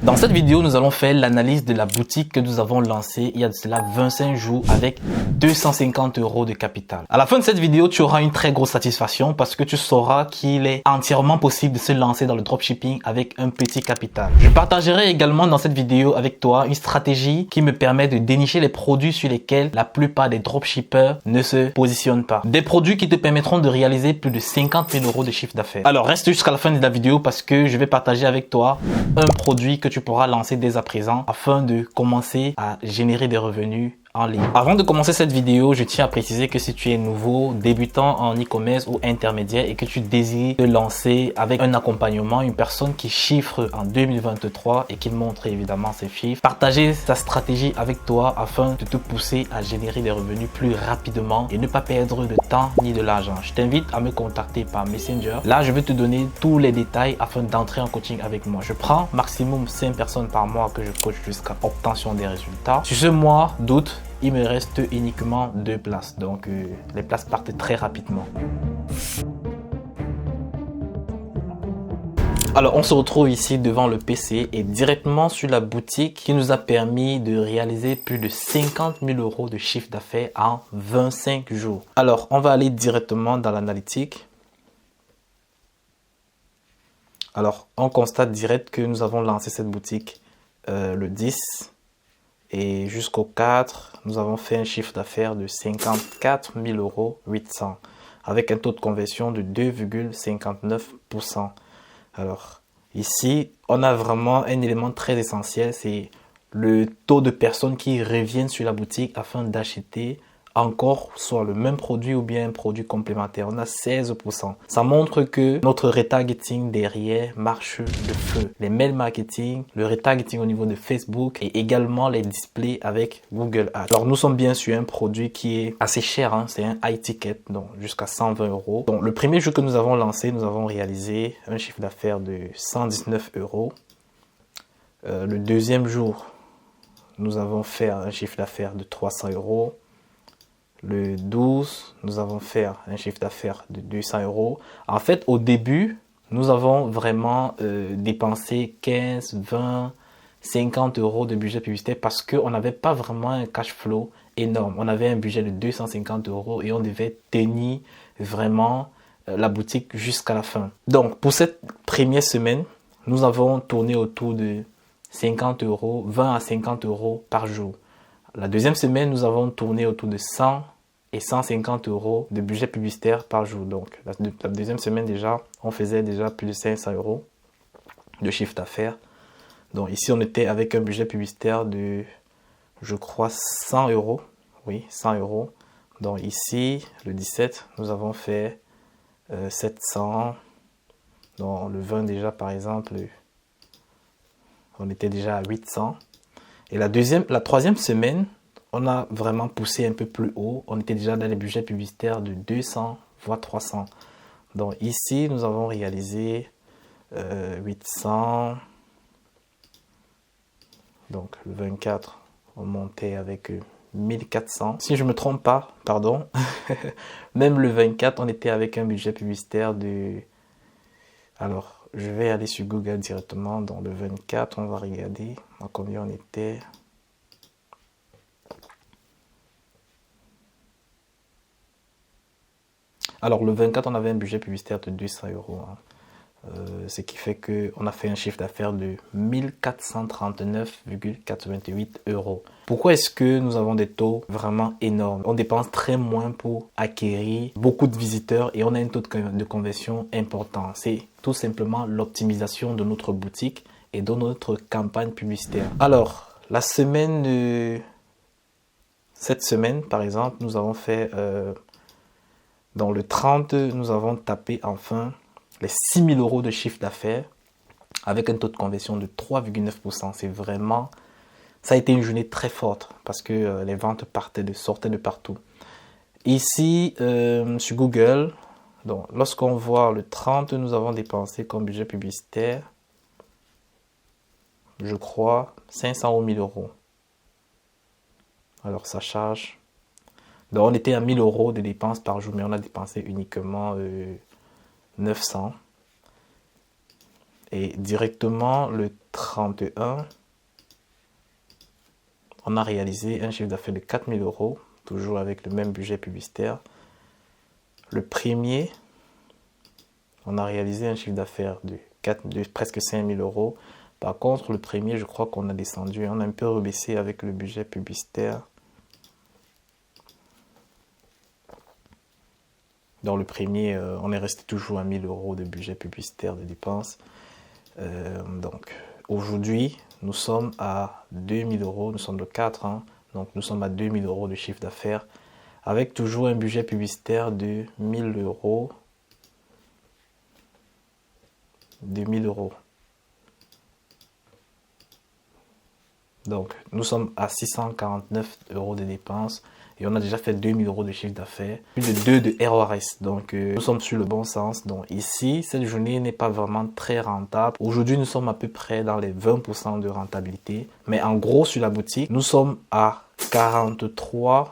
Dans cette vidéo, nous allons faire l'analyse de la boutique que nous avons lancée il y a de cela 25 jours avec 250 € de capital. À la fin de cette vidéo, tu auras une très grosse satisfaction parce que tu sauras qu'il est entièrement possible de se lancer dans le dropshipping avec un petit capital. Je partagerai également dans cette vidéo avec toi une stratégie qui me permet de dénicher les produits sur lesquels la plupart des dropshippers ne se positionnent pas. Des produits qui te permettront de réaliser plus de 50 000 € de chiffre d'affaires. Alors reste jusqu'à la fin de la vidéo parce que je vais partager avec toi un produit que tu pourras lancer dès à présent afin de commencer à générer des revenus en ligne. Avant de commencer cette vidéo, je tiens à préciser que si tu es nouveau, débutant en e-commerce ou intermédiaire et que tu désires te lancer avec un accompagnement, une personne qui chiffre en 2023 et qui montre évidemment ses chiffres, partager sa stratégie avec toi afin de te pousser à générer des revenus plus rapidement et ne pas perdre de temps ni de l'argent. Je t'invite à me contacter par Messenger. Là, je vais te donner tous les détails afin d'entrer en coaching avec moi. Je prends maximum 5 personnes par mois que je coach jusqu'à obtention des résultats. Sur ce mois d'août, il me reste uniquement 2 places, donc les places partent très rapidement. Alors on se retrouve ici devant le PC et directement sur la boutique qui nous a permis de réaliser plus de 50 000 € de chiffre d'affaires en 25 jours. Alors on va aller directement dans l'analytique. Alors on constate direct que nous avons lancé cette boutique le 10. Et jusqu'au 4, nous avons fait un chiffre d'affaires de 54 800 € avec un taux de conversion de 2,59%. Alors ici, on a vraiment un élément très essentiel, c'est le taux de personnes qui reviennent sur la boutique afin d'acheter encore soit le même produit ou bien un produit complémentaire. On a 16%. Ça montre que notre retargeting derrière marche de feu. Les mail marketing, le retargeting au niveau de Facebook et également les displays avec Google Ads. Alors nous sommes bien sur un produit qui est assez cher, hein. C'est un high ticket, donc jusqu'à 120 €. Donc le premier jour que nous avons lancé, nous avons réalisé un chiffre d'affaires de 119 €. Le deuxième jour, nous avons fait un chiffre d'affaires de 300 €. Le 12, nous avons fait un chiffre d'affaires de 200 €. En fait, au début, nous avons vraiment dépensé 15, 20, 50 € de budget publicitaire parce qu'on n'avait pas vraiment un cash flow énorme. On avait un budget de 250 € et on devait tenir vraiment la boutique jusqu'à la fin. Donc, pour cette première semaine, nous avons tourné autour de 50 €, 20 à 50 € par jour. La deuxième semaine, nous avons tourné autour de 100 et 150 € de budget publicitaire par jour. Donc, la deuxième semaine déjà, on faisait déjà plus de 500 € de chiffre d'affaires. Donc, ici, on était avec un budget publicitaire de, je crois, 100 €. Oui, 100 €. Donc, ici, le 17, nous avons fait 700. Donc, le 20 déjà, par exemple, on était déjà à 800. Et la troisième semaine, on a vraiment poussé un peu plus haut. On était déjà dans les budgets publicitaires de 200 voire 300. Donc ici, nous avons réalisé 800. Donc le 24, on montait avec 1400. Si je ne me trompe pas, pardon. Même le 24, on était avec un budget publicitaire de... Alors, je vais aller sur Google directement. Dans le 24, on va regarder à combien on était. Alors, le 24, on avait un budget publicitaire de 200 €. Hein. Ce qui fait qu'on a fait un chiffre d'affaires de 1439,88 €. Pourquoi est-ce que nous avons des taux vraiment énormes? On dépense très moins pour acquérir beaucoup de visiteurs et on a un taux de conversion important. C'est tout simplement l'optimisation de notre boutique et de notre campagne publicitaire. Alors, cette semaine, par exemple, nous avons fait... dans le 30, nous avons tapé enfin les 6 000 € de chiffre d'affaires avec un taux de conversion de 3,9%. C'est vraiment... Ça a été une journée très forte parce que les ventes sortaient de partout. Ici, sur Google, donc, lorsqu'on voit le 30, nous avons dépensé comme budget publicitaire, je crois, 500 ou 1000 €. Alors, ça charge. Donc, on était à 1000 € de dépenses par jour, mais on a dépensé uniquement 900. Et directement le 31, on a réalisé un chiffre d'affaires de 4 000 euros, toujours avec le même budget publicitaire. Le premier, on a réalisé un chiffre d'affaires de presque 5 000 euros. Par contre, le premier, je crois qu'on a descendu, on a un peu rebaissé avec le budget publicitaire. Dans le premier, on est resté toujours à 1 000 euros de budget publicitaire de dépenses. Donc, aujourd'hui, nous sommes à 2 000 euros, nous sommes le 4, hein, donc nous sommes à 2 000 euros de chiffre d'affaires, avec toujours un budget publicitaire de 1 000 euros. Donc, nous sommes à 649 euros de dépenses et on a déjà fait 2 000 euros de chiffre d'affaires, plus de 2 de RORS. Donc, nous sommes sur le bon sens. Donc, ici, cette journée n'est pas vraiment très rentable. Aujourd'hui, nous sommes à peu près dans les 20% de rentabilité. Mais en gros, sur la boutique, nous sommes à 43%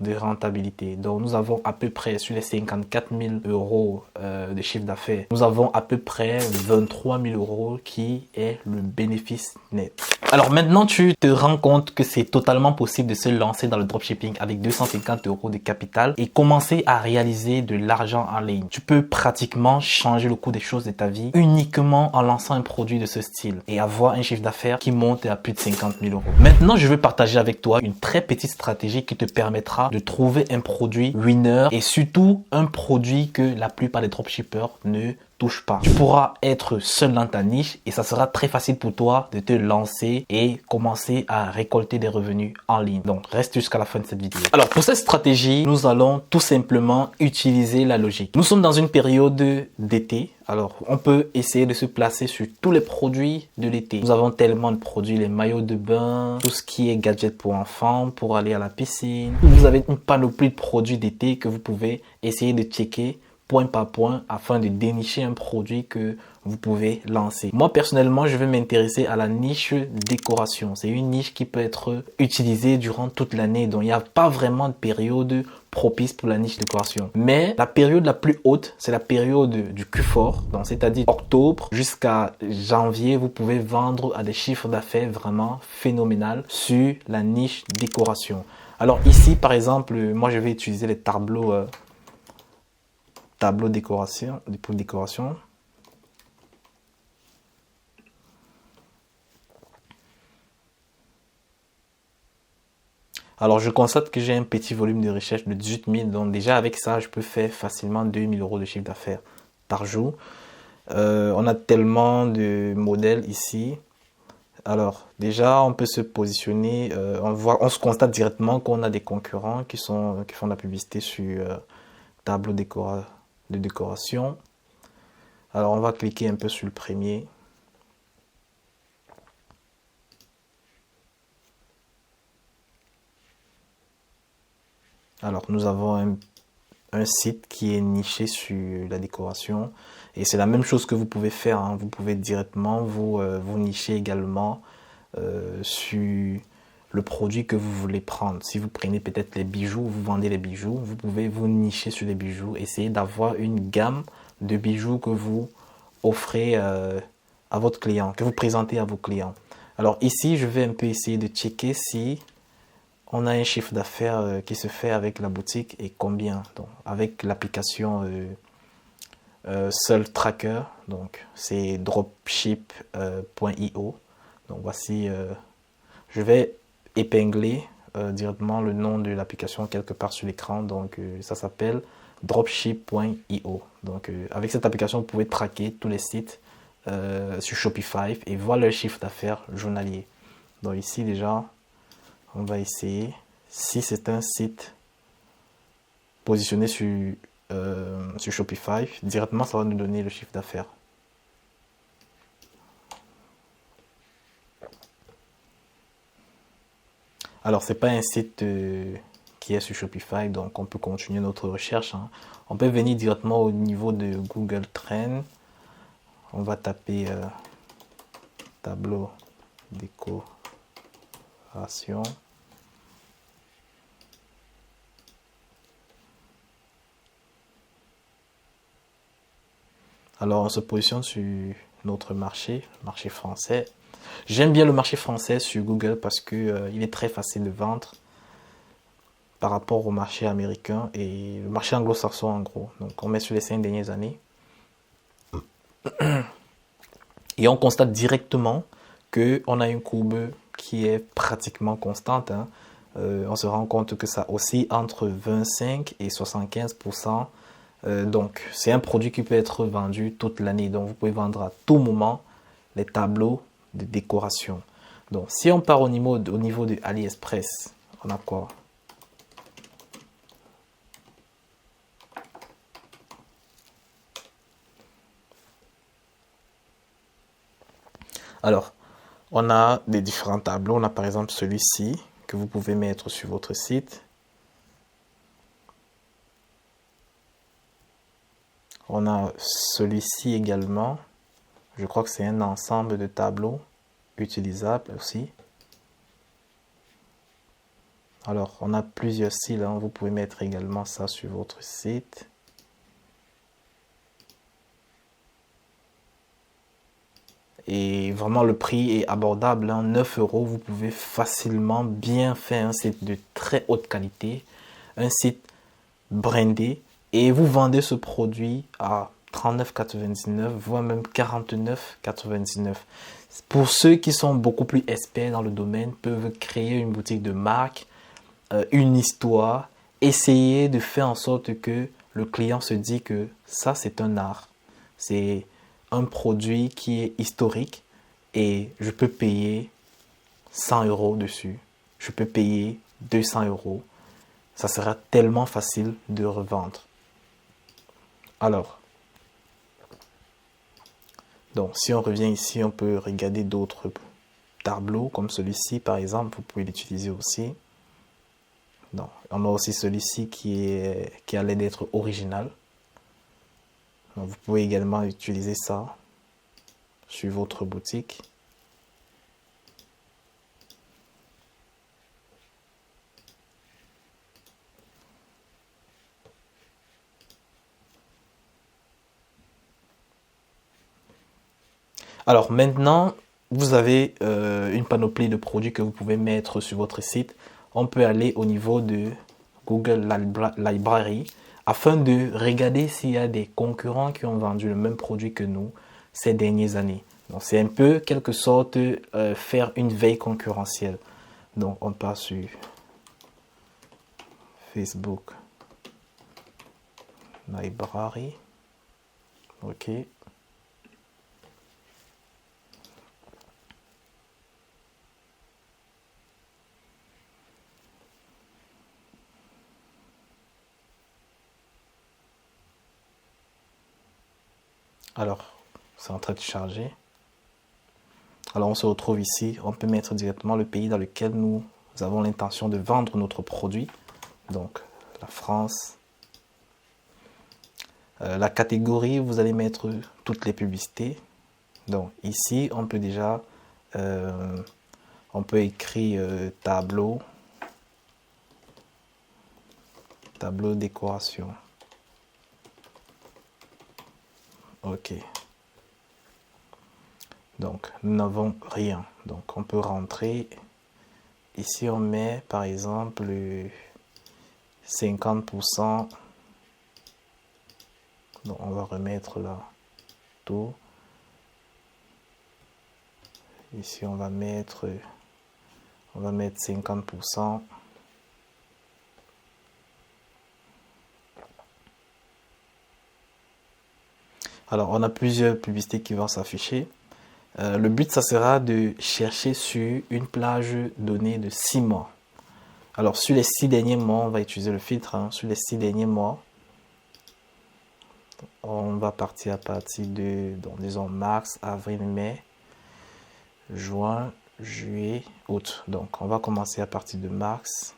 de rentabilité. Donc, nous avons à peu près, sur les 54 000 euros de chiffre d'affaires, nous avons à peu près 23 000 euros qui est le bénéfice net. Alors maintenant, tu te rends compte que c'est totalement possible de se lancer dans le dropshipping avec 250 euros de capital et commencer à réaliser de l'argent en ligne. Tu peux pratiquement changer le cours des choses de ta vie uniquement en lançant un produit de ce style et avoir un chiffre d'affaires qui monte à plus de 50 000 euros. Maintenant, je veux partager avec toi une très petite stratégie qui te permettra de trouver un produit winner et surtout un produit que la plupart des dropshippers ne touche pas. Tu pourras être seul dans ta niche et ça sera très facile pour toi de te lancer et commencer à récolter des revenus en ligne. Donc, reste jusqu'à la fin de cette vidéo. Alors, pour cette stratégie, nous allons tout simplement utiliser la logique. Nous sommes dans une période d'été. Alors, on peut essayer de se placer sur tous les produits de l'été. Nous avons tellement de produits, les maillots de bain, tout ce qui est gadget pour enfants, pour aller à la piscine. Vous avez une panoplie de produits d'été que vous pouvez essayer de checker point par point afin de dénicher un produit que vous pouvez lancer. Moi personnellement, je vais m'intéresser à la niche décoration. C'est une niche qui peut être utilisée durant toute l'année. Donc il n'y a pas vraiment de période propice pour la niche décoration. Mais la période la plus haute, c'est la période du Q4. Donc c'est-à-dire octobre jusqu'à janvier, vous pouvez vendre à des chiffres d'affaires vraiment phénoménal sur la niche décoration. Alors ici par exemple, moi je vais utiliser les tableaux décoration, pour décoration. Alors, je constate que j'ai un petit volume de recherche de 18 000. Donc, déjà, avec ça, je peux faire facilement 2 000 euros de chiffre d'affaires par jour. On a tellement de modèles ici. Alors, déjà, on peut se positionner. On se constate directement qu'on a des concurrents qui font de la publicité sur tableau de décoration. Alors, on va cliquer un peu sur le premier. Alors, nous avons un site qui est niché sur la décoration. Et c'est la même chose que vous pouvez faire, hein. Vous pouvez directement vous nicher également sur le produit que vous voulez prendre. Si vous prenez peut-être les bijoux, vous vendez les bijoux, vous pouvez vous nicher sur les bijoux. Essayez d'avoir une gamme de bijoux que vous offrez à votre client, que vous présentez à vos clients. Alors ici, je vais un peu essayer de checker si on a un chiffre d'affaires qui se fait avec la boutique et combien. Donc, avec l'application Seul Tracker, donc c'est dropship.io. Donc voici, je vais épingler directement le nom de l'application quelque part sur l'écran. Donc ça s'appelle dropship.io. Donc avec cette application, vous pouvez traquer tous les sites sur Shopify et voir leur chiffre d'affaires journalier. Donc ici déjà, on va essayer. Si c'est un site positionné sur Shopify, directement ça va nous donner le chiffre d'affaires. Alors c'est pas un site qui est sur Shopify, donc on peut continuer notre recherche, hein. On peut venir directement au niveau de Google Trends. On va taper tableau décoration. Alors on se positionne sur notre marché, le marché français. J'aime bien le marché français sur Google parce que il est très facile de vendre par rapport au marché américain et le marché anglo-saxon en gros. Donc on met sur les 5 dernières années et on constate directement qu'on a une courbe qui est pratiquement constante. Hein. On se rend compte que ça oscille entre 25 et 75%. Donc c'est un produit qui peut être vendu toute l'année. Donc vous pouvez vendre à tout moment les tableaux de décoration. Donc si on part au niveau de AliExpress, on a quoi? Alors, on a des différents tableaux. On a par exemple celui-ci que vous pouvez mettre sur votre site. On a celui-ci également. Je crois que c'est un ensemble de tableaux utilisables aussi. Alors, on a plusieurs styles. Hein. Vous pouvez mettre également ça sur votre site. Et vraiment, le prix est abordable. Hein. 9 euros, vous pouvez facilement bien faire un site de très haute qualité. Un site brandé. Et vous vendez ce produit à 39,99, voire même 49,99. Pour ceux qui sont beaucoup plus experts dans le domaine, peuvent créer une boutique de marque, une histoire, essayer de faire en sorte que le client se dit que ça c'est un art, c'est un produit qui est historique et je peux payer 100 euros dessus, je peux payer 200 euros, ça sera tellement facile de revendre. Alors, donc si on revient ici, on peut regarder d'autres tableaux comme celui-ci par exemple, vous pouvez l'utiliser aussi. Non. On a aussi celui-ci qui a l'air d'être original. Donc, vous pouvez également utiliser ça sur votre boutique. Alors maintenant, vous avez une panoplie de produits que vous pouvez mettre sur votre site. On peut aller au niveau de Google Library afin de regarder s'il y a des concurrents qui ont vendu le même produit que nous ces dernières années. Donc c'est un peu quelque sorte faire une veille concurrentielle. Donc on passe sur Facebook Library. Ok. Alors, c'est en train de charger. Alors, on se retrouve ici. On peut mettre directement le pays dans lequel nous avons l'intention de vendre notre produit. Donc, la France. La catégorie, vous allez mettre toutes les publicités. Donc, ici, on peut déjà... on peut écrire tableau. Tableau décoration. Ok. Donc, nous n'avons rien. Donc, on peut rentrer. Ici, on met, par exemple, 50%. Donc, on va remettre là tout. Ici, on va mettre 50%. Alors, on a plusieurs publicités qui vont s'afficher. Le but, ça sera de chercher sur une plage donnée de 6 mois. Alors, sur les 6 derniers mois, on va utiliser le filtre. Hein. Sur les 6 derniers mois, on va partir à partir de, donc, disons, mars, avril, mai, juin, juillet, août. Donc, on va commencer à partir de mars.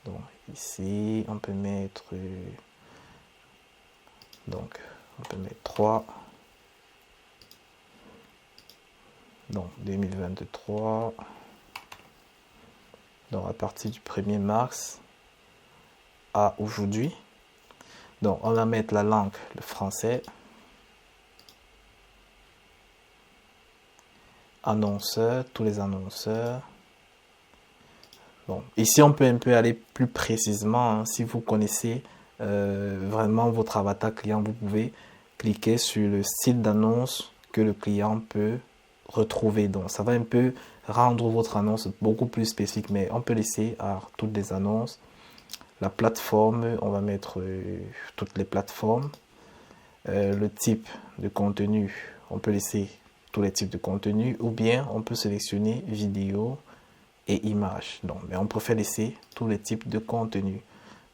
Donc, ici, on peut mettre... Donc, on peut mettre 3. Donc, 2023. Donc, à partir du 1er mars à aujourd'hui. Donc, on va mettre la langue, le français. annonceurs, tous les annonceurs. Bon, ici, on peut un peu aller plus précisément. Hein. Si vous connaissez vraiment votre avatar client, vous pouvez cliquer sur le style d'annonce que le client peut retrouver. Donc, ça va un peu rendre votre annonce beaucoup plus spécifique, mais on peut laisser à toutes les annonces. La plateforme, on va mettre toutes les plateformes. Le type de contenu, on peut laisser tous les types de contenu, ou bien on peut sélectionner vidéo et images. Donc, mais on préfère laisser tous les types de contenu.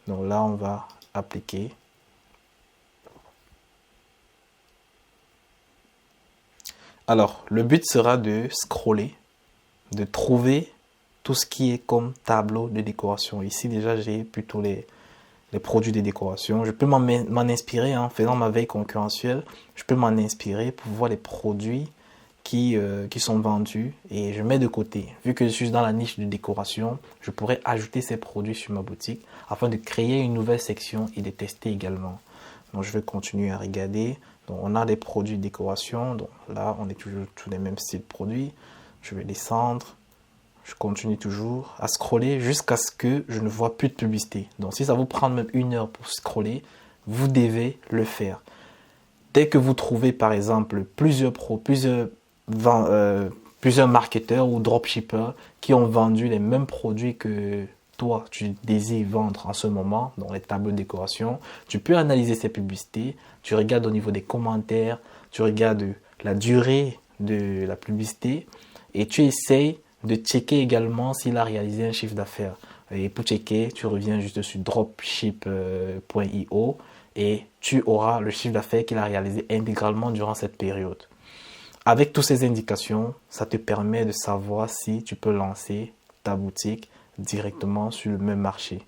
Donc là, on va appliquer. Alors, le but sera de scroller, de trouver tout ce qui est comme tableau de décoration. Ici, déjà, j'ai plutôt les produits de décoration. Je peux m'en inspirer en faisant ma veille concurrentielle. Je peux m'en inspirer pour voir les produits qui sont vendus et je mets de côté. Vu que je suis dans la niche de décoration, je pourrais ajouter ces produits sur ma boutique afin de créer une nouvelle section et de tester également. Donc, je vais continuer à regarder. Donc, on a des produits de décoration. Donc, là, on est toujours tous les mêmes styles de produits. Je vais descendre. Je continue toujours à scroller jusqu'à ce que je ne vois plus de publicité. Donc, si ça vous prend même 1 heure pour scroller, vous devez le faire. Dès que vous trouvez, par exemple, plusieurs marketeurs ou dropshippers qui ont vendu les mêmes produits que toi, tu désires vendre en ce moment dans les tableaux de décoration, tu peux analyser ces publicités, tu regardes au niveau des commentaires, tu regardes la durée de la publicité et tu essayes de checker également s'il a réalisé un chiffre d'affaires. Et pour checker, tu reviens juste sur dropship.io et tu auras le chiffre d'affaires qu'il a réalisé intégralement durant cette période. Avec toutes ces indications, ça te permet de savoir si tu peux lancer ta boutique directement sur le même marché.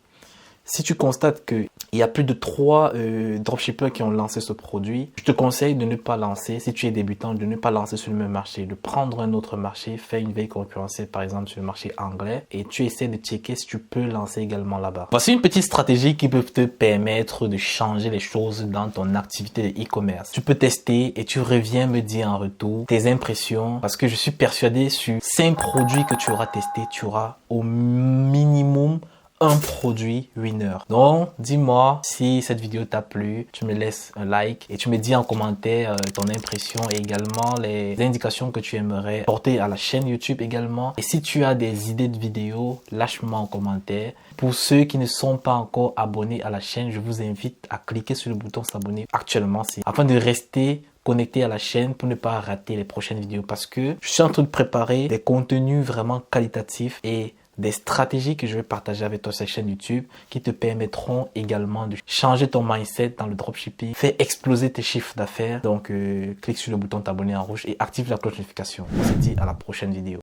Si tu constates qu'il y a plus de 3 dropshippers qui ont lancé ce produit, je te conseille de ne pas lancer, si tu es débutant, de ne pas lancer sur le même marché, de prendre un autre marché, faire une veille concurrentielle par exemple sur le marché anglais et tu essaies de checker si tu peux lancer également là-bas. Voici une petite stratégie qui peut te permettre de changer les choses dans ton activité de e-commerce. Tu peux tester et tu reviens me dire en retour tes impressions parce que je suis persuadé sur 5 produits que tu auras testés, tu auras au minimum un produit winner. Donc, dis-moi si cette vidéo t'a plu, tu me laisses un like et tu me dis en commentaire ton impression et également les indications que tu aimerais porter à la chaîne YouTube également. Et si tu as des idées de vidéos, lâche-moi en commentaire. Pour ceux qui ne sont pas encore abonnés à la chaîne, je vous invite à cliquer sur le bouton s'abonner actuellement afin de rester connecté à la chaîne pour ne pas rater les prochaines vidéos parce que je suis en train de préparer des contenus vraiment qualitatifs et des stratégies que je vais partager avec toi sur cette chaîne YouTube qui te permettront également de changer ton mindset dans le dropshipping, faire exploser tes chiffres d'affaires. Donc, clique sur le bouton t'abonner en rouge et active la cloche de notification. On se dit à la prochaine vidéo.